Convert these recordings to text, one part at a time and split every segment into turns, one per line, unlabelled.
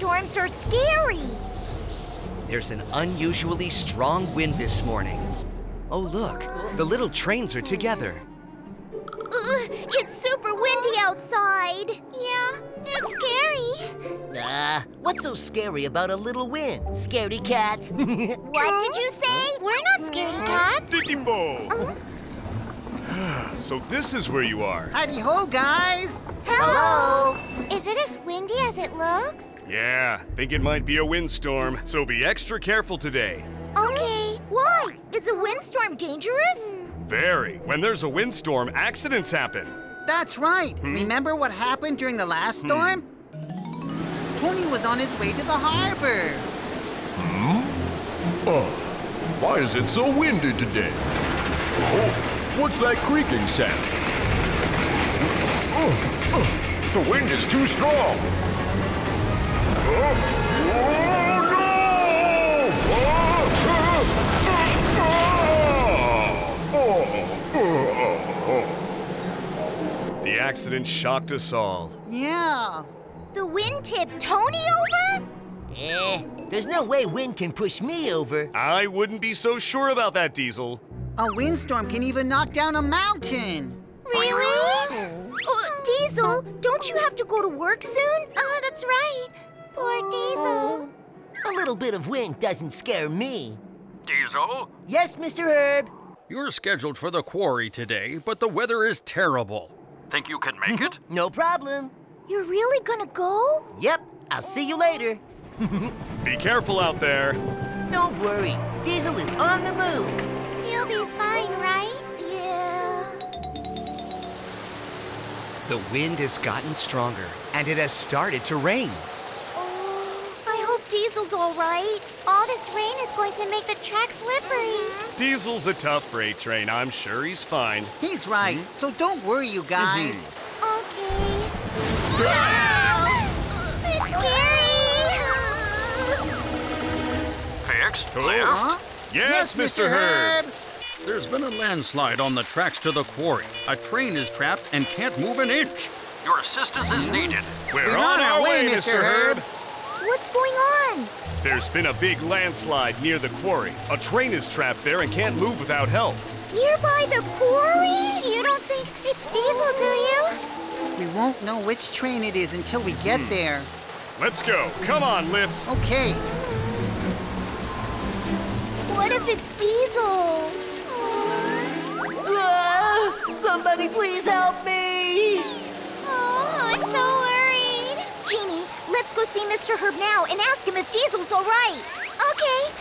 windstorms are scary.
There's an unusually strong wind this morning. Oh, look, the little trains are together.
It's super windy outside. Yeah, it's scary.
What's so scary about a little wind? Scaredy cats.
What did you say? We're not scaredy cats.
Titipo! So this is where you are.
Howdy-ho, guys!
Hello. Is it as windy as it looks?
Yeah, think it might be a windstorm, so be extra careful today.
Okay. Why? Is a windstorm dangerous?
Very. When there's a windstorm, accidents happen.
That's right. Remember what happened during the last storm? Tony was on his way to the harbor.
Oh, why is it so windy today? Oh, what's that creaking sound? The wind is too strong.
The accident shocked us all.
Yeah.
The wind tipped Tony over?
There's no way wind can push me over.
I wouldn't be so sure about that, Diesel.
A windstorm can even knock down a mountain.
Really? Diesel, don't you have to go to work soon? Oh, that's right. Poor Diesel.
A little bit of wind doesn't scare me.
Diesel,
Yes, Mr. Herb?
you're scheduled for the quarry today, but the weather is terrible. Think you can make it?
No problem.
You're really gonna go?
Yep, I'll see you later.
Be careful out there.
Don't worry, Diesel is on the move.
You'll be fine, right? Yeah.
The wind has gotten stronger, and it has started to rain.
Oh, I hope Diesel's all right. All this rain is going to make the track slippery.
Diesel's a tough freight train. I'm sure he's fine.
He's right, so don't worry, you guys.
Okay. It's scary.
Fix,
Cool.
left.
Huh?
Yes, Mr. Herb.
There's been a landslide on the tracks to the quarry. A train is trapped and can't move an inch. Your assistance is needed.
We're on our way, Mr. Herb.
What's going on?
There's been a big landslide near the quarry. A train is trapped there and can't move without help.
Nearby the quarry? You don't think it's Diesel, do you?
We won't know which train it is until we get there.
Let's go. Come on, Lift.
Okay.
What if it's Diesel?
Somebody please help me!
Oh, I'm so worried. Genie, let's go see Mr. Herb now and ask him if Diesel's all right. Okay.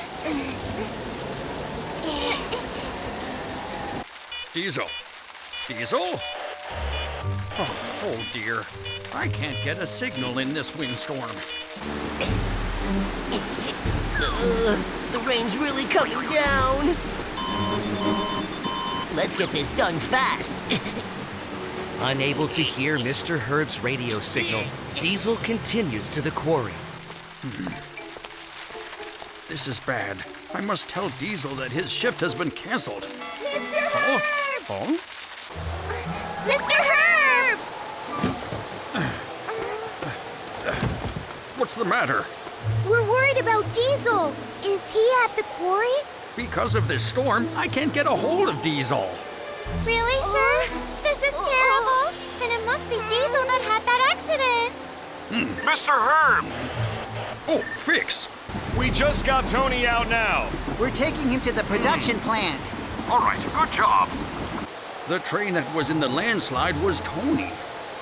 Diesel. Diesel? Oh dear. I can't get a signal in this windstorm.
The rain's really coming down. Let's get this done fast.
Unable to hear Mr. Herb's radio signal, Diesel continues to the quarry.
This is bad. I must tell Diesel that his shift has been canceled.
Mr. Herb!
Oh?
Mr. Herb!
What's the matter?
We're worried about Diesel. Is he at the quarry?
Because of this storm, I can't get a hold of Diesel.
Really, sir? This is terrible. Then it must be Diesel that had that accident.
Mr. Herb! Oh, Fix!
We just got Tony out now.
We're taking him to the production plant.
All right, good job. The train that was in the landslide was Tony.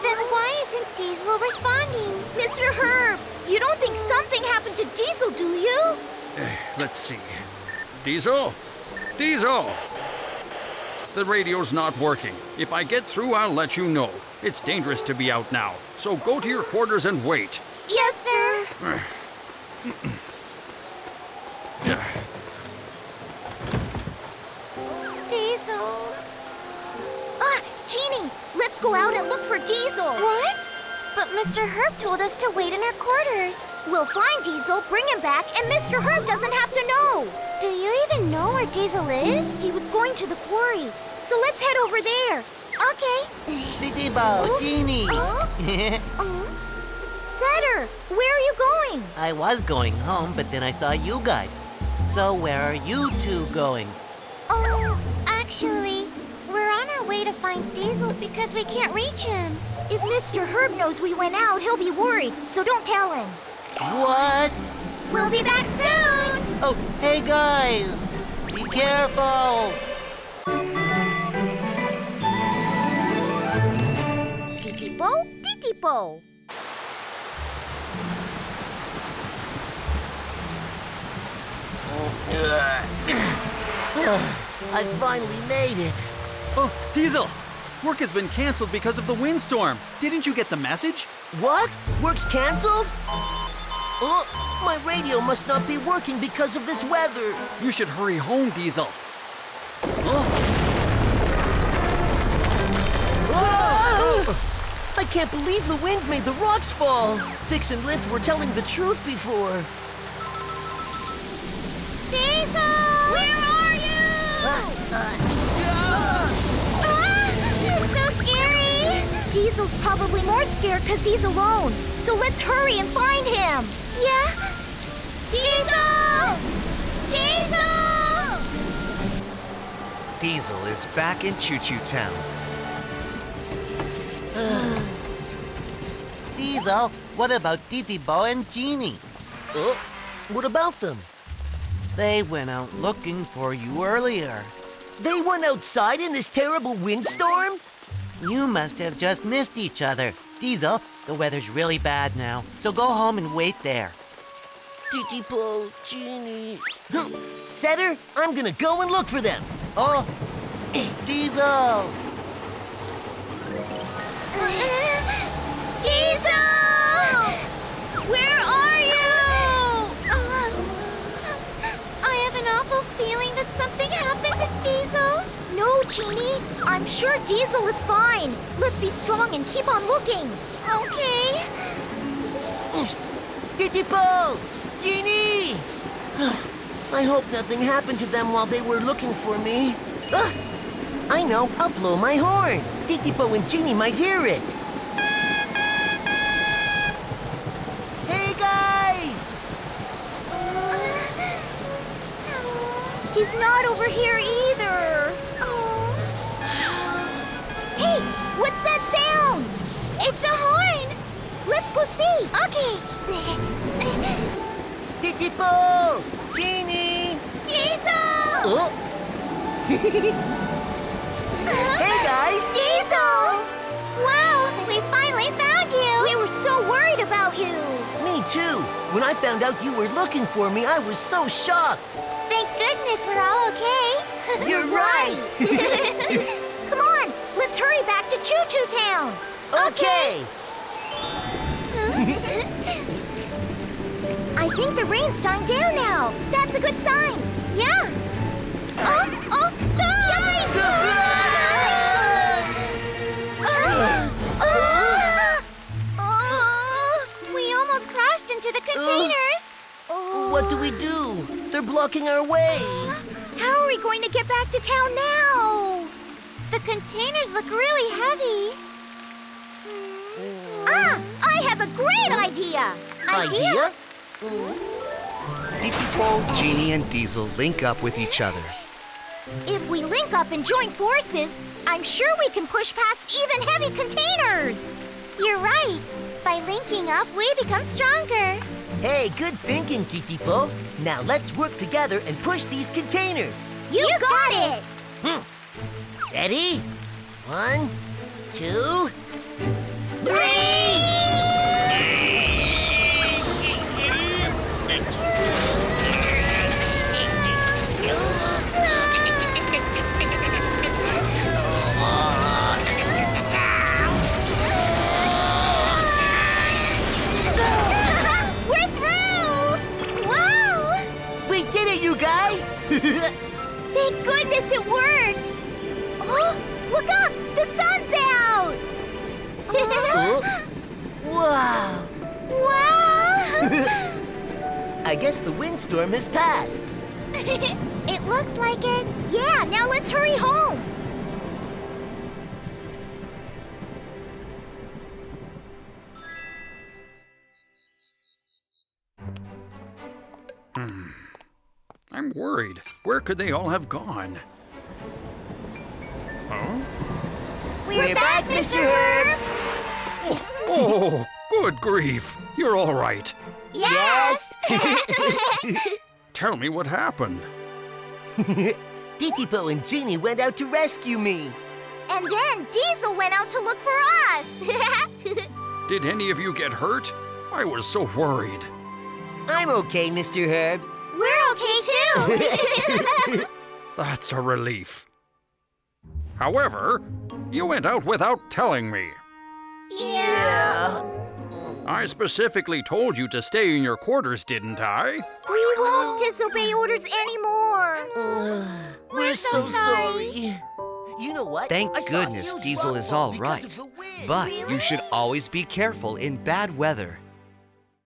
Then why isn't Diesel responding? Mr. Herb, you don't think something happened to Diesel, do you?
Let's see. Diesel? Diesel! The radio's not working. If I get through, I'll let you know. It's dangerous to be out now, so go to your quarters and wait.
Yes, sir. Diesel. Genie, let's go out and look for Diesel. What? But Mr. Herb told us to wait in our quarters. We'll find Diesel, bring him back, and Mr. Herb doesn't have to know. Do you even know where Diesel is? He was going to the quarry, so let's head over there. Okay.
Titipo, Genie.
Setter, where are you going?
I was going home, but then I saw you guys. So where are you two going?
Oh, actually, we're on our way to find Diesel because we can't reach him. If Mr. Herb knows we went out, he'll be worried, so don't tell him.
What?
We'll be back soon!
Oh, hey guys! Be careful!
Titipo, titipo.
I finally made it.
Oh, Diesel! Work has been canceled because of the windstorm. Didn't you get the message?
What? Work's canceled? Oh, my radio must not be working because of this weather.
You should hurry home, Diesel. Oh,
Whoa! I can't believe the wind made the rocks fall. Fix and Lift were telling the truth before.
Diesel! Where are you? It's so scary! Diesel's probably more scared because he's alone. So let's hurry and find him. Yeah? Diesel! Diesel!
Diesel is back in Choo Choo Town.
Diesel, what about Titipo and Genie? Oh, what about them? They went out looking for you earlier. They went outside in this terrible windstorm? You must have just missed each other. Diesel, the weather's really bad now, so go home and wait there. Titipo, Genie... Setter, I'm gonna go and look for them. Oh, Diesel!
Diesel! Where are you? I have an awful feeling that something happened to Diesel. No, Genie. I'm sure Diesel is fine. Let's be strong and keep on looking. Okay.
Titipo! Genie! I hope nothing happened to them while they were looking for me. I know, I'll blow my horn. Titipo and Genie might hear it. Hey, guys!
He's not over here either. Oh. Hey, what's that sound? It's a horn. Let's go see. Okay.
Titipo! Genie!
Diesel!
Oh. Hey, guys!
Diesel! Wow, we finally found you! We were so worried about you!
Me too. When I found out you were looking for me, I was so shocked.
Thank goodness we're all okay.
You're right.
Come on, let's hurry back to Choo Choo Town.
Okay.
I think the rain's dying down now. That's a good sign. Yeah. Oh, stop! We almost crashed into the containers.
What do we do? They're blocking our way.
How are we going to get back to town now? The containers look really heavy. I have a great idea.
Idea?
Titipo, Genie, and Diesel link up with each other.
If we link up and join forces, I'm sure we can push past even heavy containers. You're right. By linking up, we become stronger.
Hey, good thinking, Titipo. Now let's work together and push these containers.
You got it!
Ready? 1, 2, 3!
We're through! Wow!
We did it, you guys!
Thank goodness it worked! Oh, look up! The sun's out!
Wow!
Wow!
I guess the windstorm has passed.
It looks like it. Yeah, now let's hurry home.
I'm worried. Where could they all have gone? Huh?
We're back, Mr. Herb!
Oh, good grief. You're all right.
Yes!
Tell me what happened.
Titipo and Genie went out to rescue me.
And then Diesel went out to look for us!
Did any of you get hurt? I was so worried.
I'm okay, Mr. Herb.
We're okay too!
That's a relief. However, you went out without telling me.
Yeah.
I specifically told you to stay in your quarters, didn't I?
We won't disobey orders anymore.
We're so sorry. You know what?
Thank
I saw a
goodness
huge
Diesel is
waterfall
all
because
right.
of the wind.
But you should always be careful in bad weather.